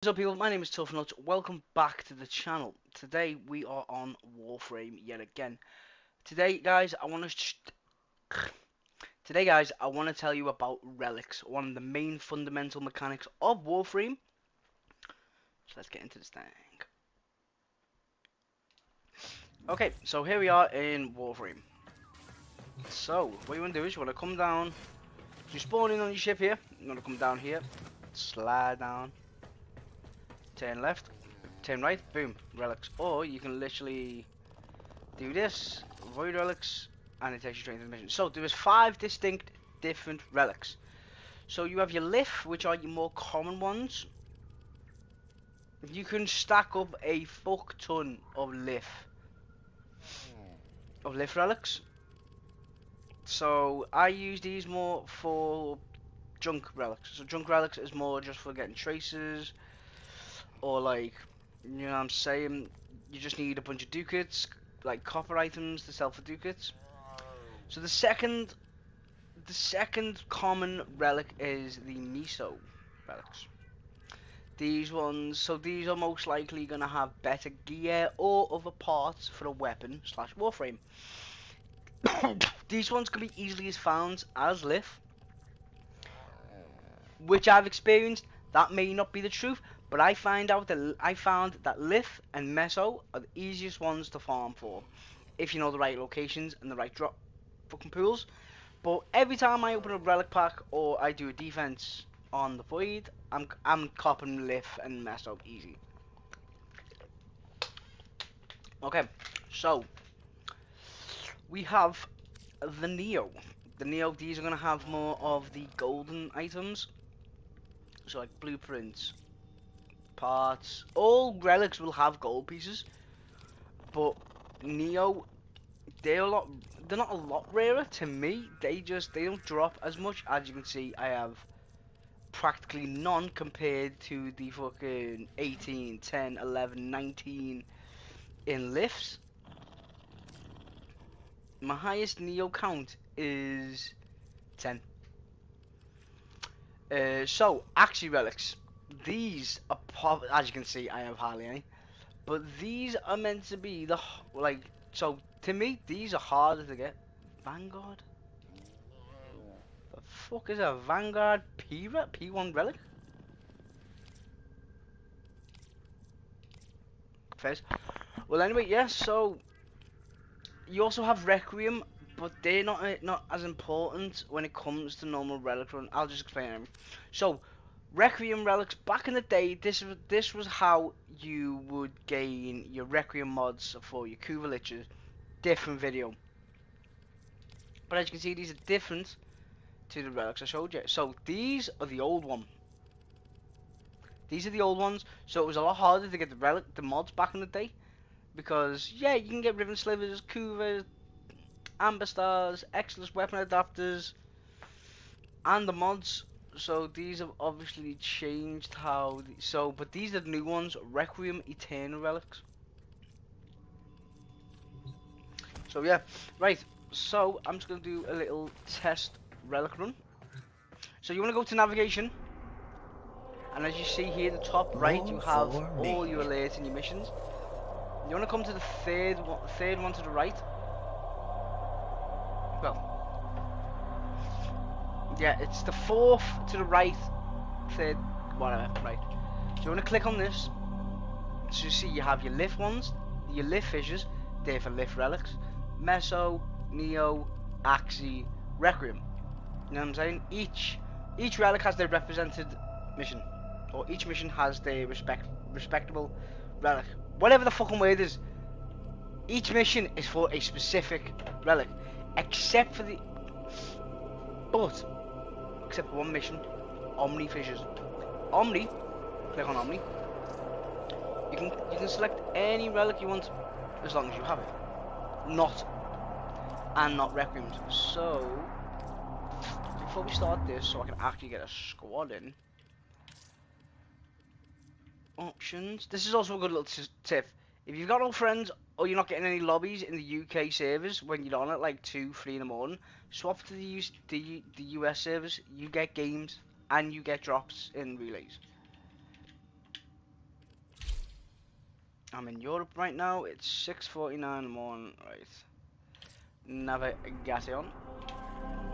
What's up people, my name is Nuts. Welcome back to the channel. Today we are on Warframe yet again. Today guys, I want to tell you about Relics, one of the main fundamental mechanics of Warframe. So let's get into this thing. Okay, so here we are in Warframe. So, what you want to do is you want to come down, you spawn in on your ship here, you want to come down here, slide down, turn left, turn right, boom, Relics. Or you can literally do this, avoid relics, and it takes you straight into the mission. So there is 5 distinct different relics. So you have your lith, which are your more common ones. You can stack up a fuck ton of lith relics. So I use these more for junk relics. So junk relics is more just for getting traces, or like, you know what I'm saying, you just need a bunch of ducats, like copper items to sell for ducats. So the second common relic is the miso relics. These are most likely gonna have better gear or other parts for a weapon slash warframe. These ones can be easily found as lith, which I've experienced. That may not be the truth, but I found that lith and meso are the easiest ones to farm for, if you know the right locations and the right drop fucking pools. But every time I open a relic pack or I do a defense on the void, I'm copping lith and mess up easy. Okay, so we have the Neo. The Neo, these are gonna have more of the golden items, so like blueprints, parts. All relics will have gold pieces, but Neo, they're a lot. They're not a lot rarer to me. They don't drop as much. As you can see, I have practically none compared to the fucking 18, 10, 11, 19 in lifts. My highest Neo count is 10. So, actually relics. These are, as you can see, I have hardly any. But these are meant to be so to me, these are harder to get. Vanguard? The fuck is a Vanguard P1 relic? First. Well, anyway, yeah. So you also have Requiem, but they're not as important when it comes to normal relic run. I'll just explain them. So Requiem relics back in the day, this was how you would gain your Requiem mods for your Kuvaliches. Different video, but as you can see, these are different to the relics I showed you. So these are the old one. These are the old ones. So it was a lot harder to get the mods back in the day, because yeah, you can get Riven Slivers, Kuvas, Amber Stars, Exodus weapon adapters, and the mods. So these have obviously changed but these are the new ones, Requiem Eternal Relics. So yeah, right, so I'm just going to do a little test relic run. So you want to go to navigation, and as you see here, the top right, you have all your alerts and your missions. You want to come to the third one to the right. Well, yeah, it's the fourth to the right, third, whatever, right. So you want to click on this. So you see you have your lith ones, your lith fissures, they're for lith relics. Meso, Neo, Axie, Requiem. You know what I'm saying? Each relic has their represented mission, or each mission has their respectable relic. Whatever the fucking word is. Each mission is for a specific relic, except for one mission, Omni fissures. Omni, click on Omni. You can select any relic you want, as long as you have it. Not Requiems. So before we start this, so I can actually get a squad in. Options. This is also a good little tip. If you've got no friends, or you're not getting any lobbies in the UK servers when you're on at like 2, 3 in the morning, swap to the US servers. You get games and you get drops in relays. I'm in Europe right now. It's 6:49 in the morning. Right. Navigation.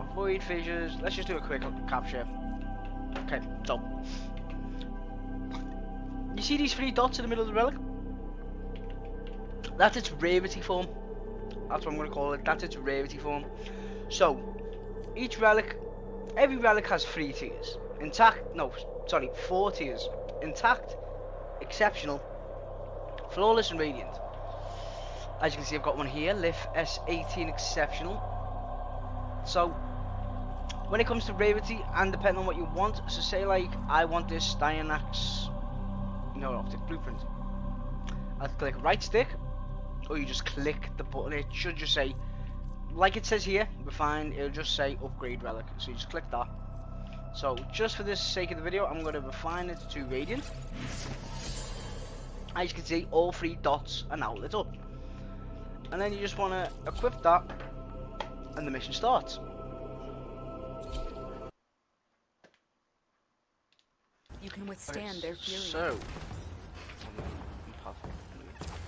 Avoid fissures. Let's just do a quick capture. Okay, so you see these three dots in the middle of the relic? That's its rarity form. That's what I'm going to call it. That's its rarity form. So each relic, every relic has 3 tiers. Intact, no, sorry, 4 tiers. Intact, exceptional, flawless, and radiant. As you can see, I've got one here, Lift S18 exceptional. So when it comes to rarity, and depending on what you want, so say like I want this Styanax, optic blueprint. I'll click right stick, or you just click the button. It should just say, like it says here, refine. It'll just say upgrade relic. So you just click that. So just for the sake of the video, I'm going to refine it to radiant. As you can see, all 3 dots are now lit up. And then you just want to equip that, and the mission starts. You can withstand their fury. So,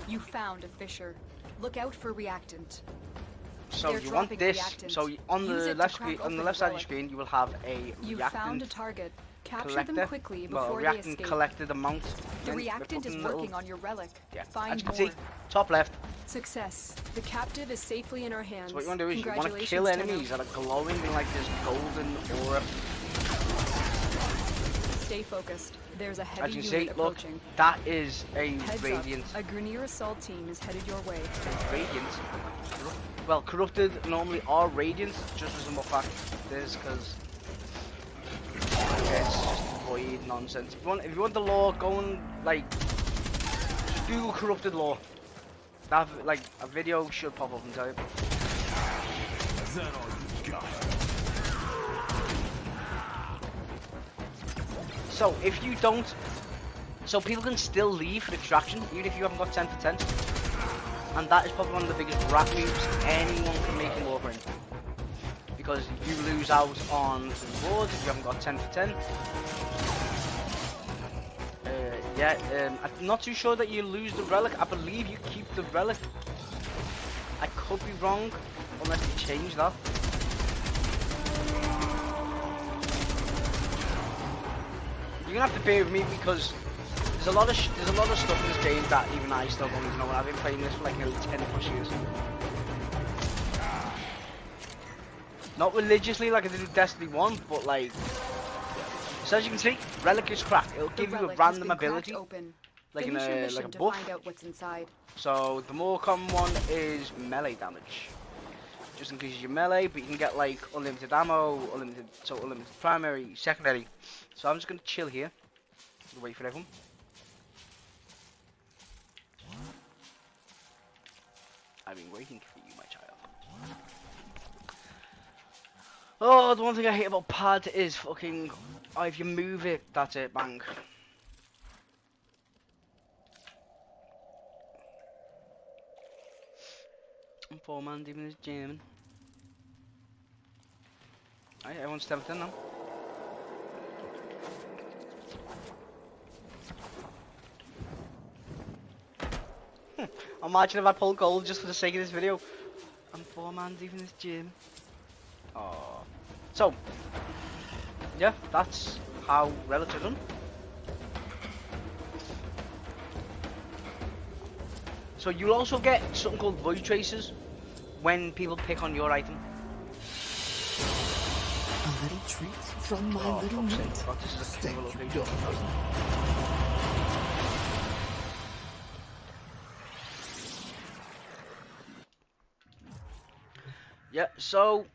you found a fissure. Look out for reactant. so you want this. Reactant. So on the left screen, on the left side of your screen, you will have a you reactant. Found a target. Capture collector. them quickly before Reactant they escape. collected amount. The reactant is working on your relic. Yeah. Find as you can more. see, top left. Success. The captive is safely in our hands. So what you want to do is you want to kill enemies that are glowing in like this golden aura. Stay focused. There's a heavy as you unit can see, approaching. look, that is a Heads radiant. Up. A Grenier assault team is headed your way. Radiant. Well, corrupted normally are radiant, just for some fact. This because it's just void nonsense. If you want the lore, go and like just Google corrupted lore. That like a video should pop up and tell you. Is that all you got? So if you don't, so people can still leave for extraction even if you haven't got 10 for 10. And that is probably one of the biggest rat moves anyone can make in warframe. Because you lose out on rewards if you haven't got 10 for 10. I'm not too sure that you lose the relic. I believe you keep the relic. I could be wrong, unless they change that. You're gonna have to bear with me because there's a lot of stuff in this game that even I still don't even know. I've been playing this for like nearly 10 plus years. Not religiously like I did with Destiny 1, but like. So as you can see, relic is cracked. It'll give you a random ability, like in a buff. Find out what's inside. So the more common one is melee damage. Just increases your melee, but you can get like unlimited ammo, unlimited primary, secondary. So I'm just gonna chill here, wait for everyone. I've been waiting for you, my child. Oh, the one thing I hate about pad is fucking. Oh, if you move it, that's it, bang. I'm 4-man even is jamming. Alright, everyone's 10 for 10 now. Imagine if I pulled gold just for the sake of this video. I'm 4-man even this gym. Oh. So, yeah, that's how relics are done. So you'll also get something called void traces when people pick on your item. A little treat from my little mate. This is a cool location. Yeah, so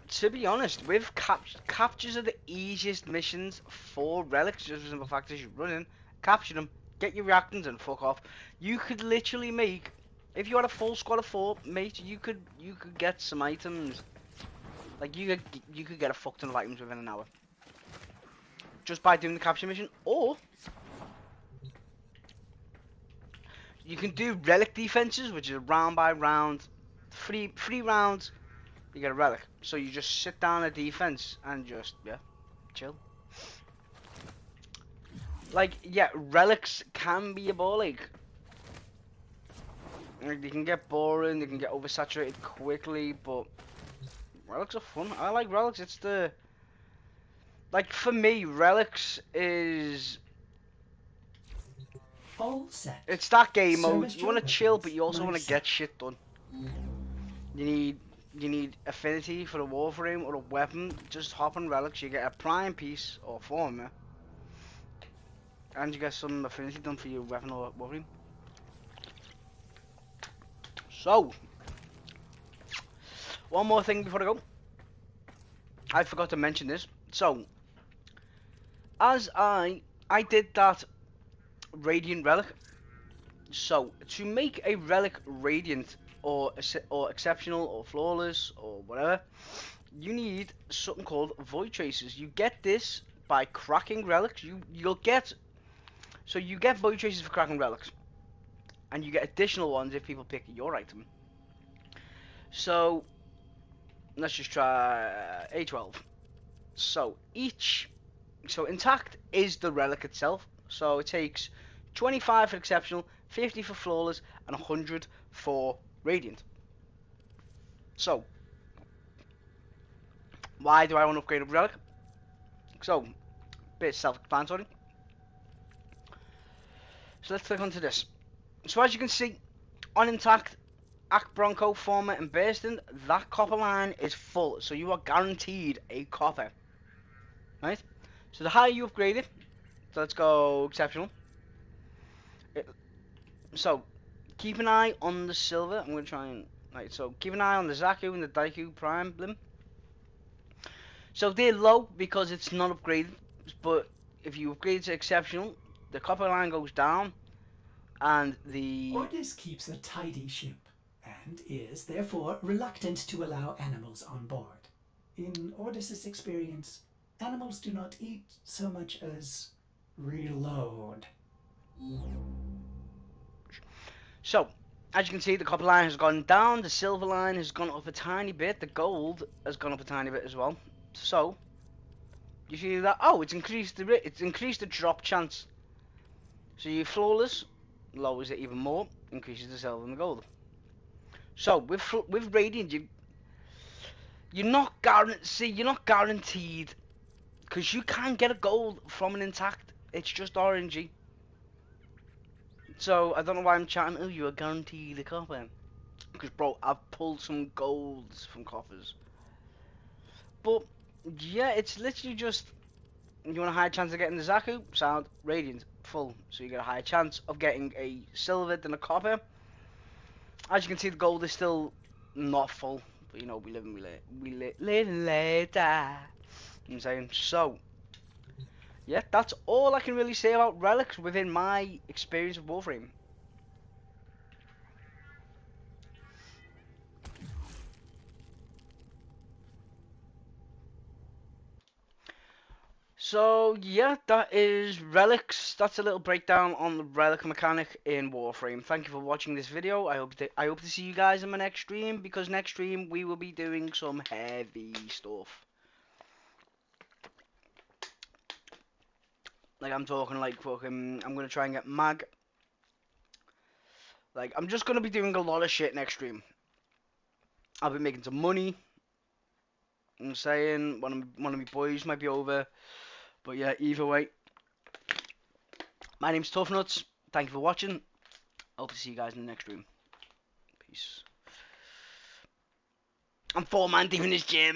to be honest, with captures are the easiest missions for relics, just for the simple fact is you run in, capture them, get your reactants and fuck off. You could literally make, if you had a full squad of 4, mate, you could get some items. Like you could get a fuck ton of items within an hour. Just by doing the capture mission, or you can do relic defenses, which is round by round, three rounds, you get a relic. So you just sit down a defense and just chill. Like, yeah, relics can be a ball ache. Like, they can get boring, they can get oversaturated quickly, but relics are fun. I like relics. It's the, like, for me, relics is, All set. it's that game mode. Service You want to your chill, but weapons you also want to get myself. shit done. You need affinity for a warframe or a weapon. Just hop on relics. You get a prime piece or form, and you get some affinity done for your weapon or warframe. So, one more thing before I go. I forgot to mention this. So, as I did that radiant relic. So, to make a relic radiant or exceptional or flawless or whatever, you need something called void traces. You get this by cracking relics. You get void traces for cracking relics, and you get additional ones if people pick your item. So let's just try A12. So intact is the relic itself. So it takes 25 for exceptional, 50 for flawless, and 100 for radiant. So why do I want to upgrade a relic? So bit self-explanatory. So let's click onto this. So as you can see, on intact, Act Bronco, Former, and Bursting, that copper line is full. So you are guaranteed a copper. Right? So the higher you upgrade it, so let's go exceptional. So keep an eye on the silver. I'm going to try and... Right, so keep an eye on the Zaku and the Daiku Prime Blim. So they're low because it's not upgraded. But if you upgrade to exceptional, the copper line goes down. And the... Ordis keeps a tidy ship, and is therefore reluctant to allow animals on board. In Ordis's experience, animals do not eat so much as reload. So, as you can see, the copper line has gone down, the silver line has gone up a tiny bit, the gold has gone up a tiny bit as well. So, you see that? Oh, it's increased the drop chance. So your flawless lowers it even more, increases the silver and the gold. So with radiant, you're not guaranteed, because you can get a gold from an intact. It's just RNG. So I don't know why I'm chatting. Oh, you are guaranteed a copper. Because bro, I've pulled some golds from coffers. But yeah, it's literally just, you want a high chance of getting the Zaku, sound radiant full, so you get a higher chance of getting a silver than a copper. As you can see, the gold is still not full, but you know, we live and live and let die. You know what I'm saying? So yeah, that's all I can really say about relics within my experience of Warframe. So yeah, that is Relics. That's a little breakdown on the relic mechanic in Warframe. Thank you for watching this video. I hope to see you guys in my next stream, because next stream we will be doing some heavy stuff. Like, I'm talking like fucking, I'm gonna try and get mag. Like, I'm just gonna be doing a lot of shit next stream. I'll be making some money. I'm saying one of my boys might be over. But yeah, either way, my name's Tough Nuts. Thank you for watching. Hope to see you guys in the next room. Peace. I'm 4-man deep in this gym.